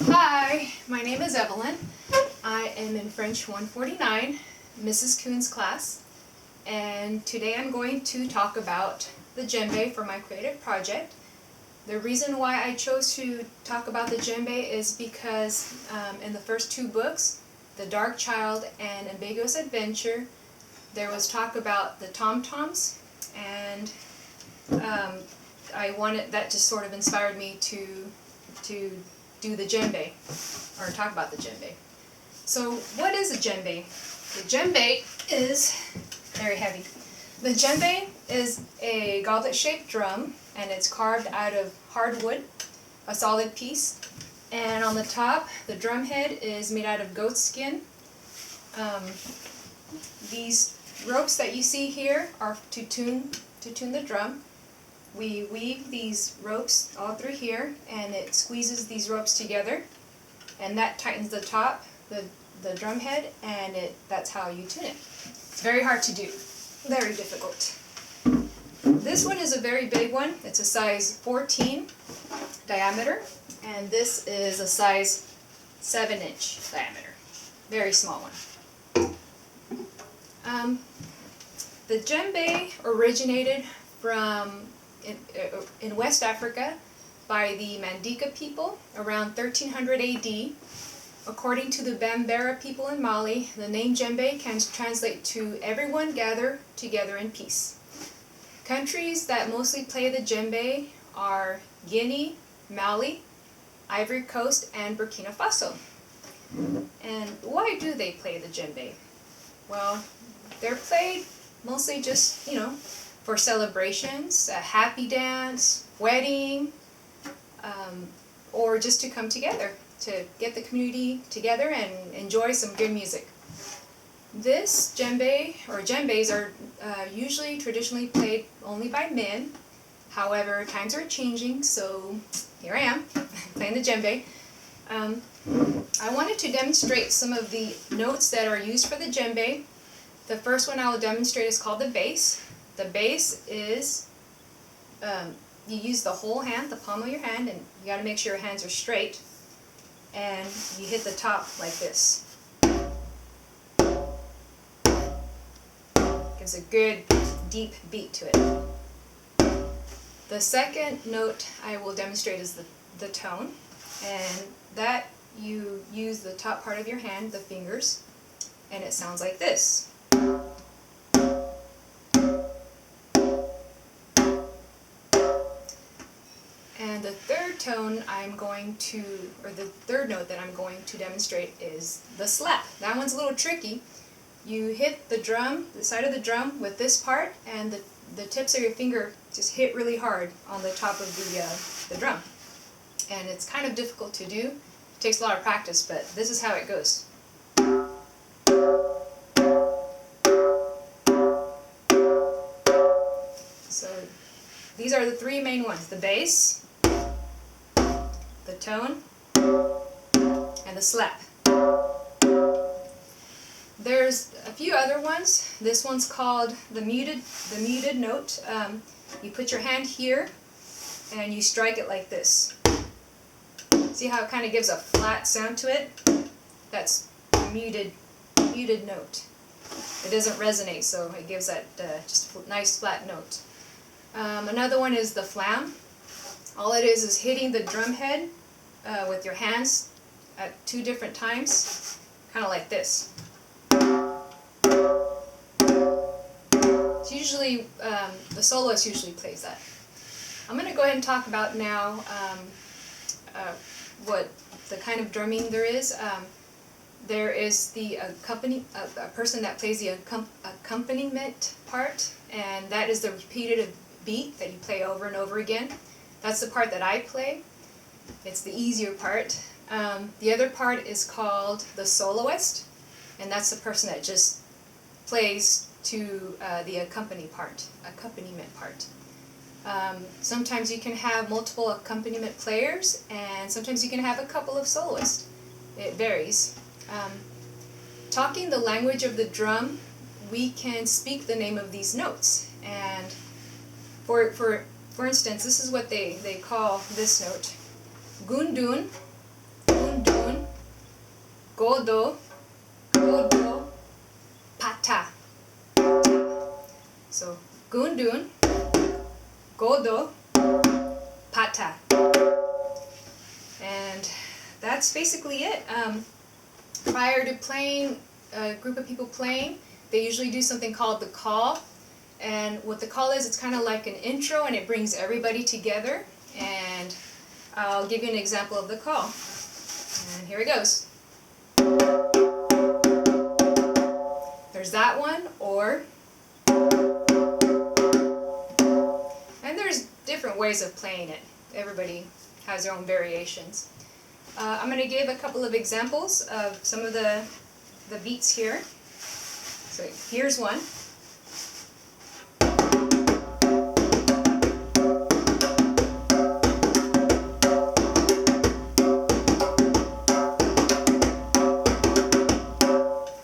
Hi, my name is Evelyn. I am in French 149, Mrs. Kuhn's class, and today I'm going to talk about the djembe for my creative project. The reason why I chose to talk about the djembe is because in the first two books, The Dark Child and Ambiguous Adventure, there was talk about the tom-toms, and that just sort of inspired me to do the djembe, or talk about the djembe. So what is a djembe? The djembe is very heavy. The djembe is a goblet-shaped drum, and it's carved out of hardwood, a solid piece. And on the top, the drum head is made out of goat skin. These ropes that you see here are to tune the drum. We weave these ropes all through here, and it squeezes these ropes together, and that tightens the top, the drum head, and that's how you tune it. It's very hard to do, very difficult. This one is a very big one. It's a size 14 diameter, and this is a size 7-inch diameter. Very small one. The djembe originated in West Africa by the Mandinka people around 1300 AD. According to the Bambara people in Mali, the name djembe can translate to everyone gather together in peace. Countries that mostly play the djembe are Guinea, Mali, Ivory Coast, and Burkina Faso. And why do they play the djembe? Well, they're played mostly just, for celebrations, a happy dance, wedding, or just to come together, to get the community together and enjoy some good music. This djembe, or djembes, are usually traditionally played only by men. However, times are changing, so here I am, playing the djembe. I wanted to demonstrate some of the notes that are used for the djembe. The first one I will demonstrate is called the bass. The bass is, you use the whole hand, the palm of your hand, and you got to make sure your hands are straight, and you hit the top like this. Gives a good deep beat to it. The second note I will demonstrate is the tone, and that you use the top part of your hand, the fingers, and it sounds like this. And the third third note that I'm going to demonstrate is the slap. That one's a little tricky. You hit the drum, the side of the drum with this part, and the tips of your finger just hit really hard on the top of the drum. And it's kind of difficult to do. It takes a lot of practice, but this is how it goes. So these are the three main ones: the bass, the tone, and the slap. There's a few other ones. This one's called the muted note. You put your hand here and you strike it like this. See how it kind of gives a flat sound to it? That's a muted note. It doesn't resonate, so it gives that just a nice flat note. Another one is the flam. All it is hitting the drum head with your hands at 2 different times, kind of like this. It's usually, the soloist usually plays that. I'm going to go ahead and talk about now what the kind of drumming there is. There is a person that plays the accompaniment part, and that is the repetitive beat that you play over and over again. That's the part that I play. It's the easier part. The other part is called the soloist, and that's the person that just plays to the accompaniment part. Sometimes you can have multiple accompaniment players, and sometimes you can have a couple of soloists. It varies. Talking the language of the drum, we can speak the name of these notes. And for instance, this is what they call this note. Gundun, godo, godo, pata. So gundun, godo, pata. And that's basically it. Prior to playing, a group of people playing, they usually do something called the call. And what the call is, it's kind of like an intro and it brings everybody together. And I'll give you an example of the call. And here it goes. There's that one, or... And there's different ways of playing it. Everybody has their own variations. I'm going to give a couple of examples of some of the beats here. So here's one.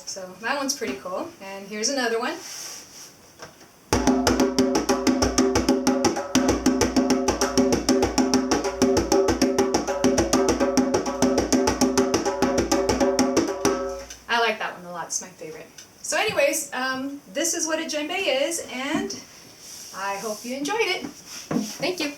So that one's pretty cool. And here's another one. I like that one a lot. It's my favorite. So anyways, this is what a djembe is, and I hope you enjoyed it. Thank you.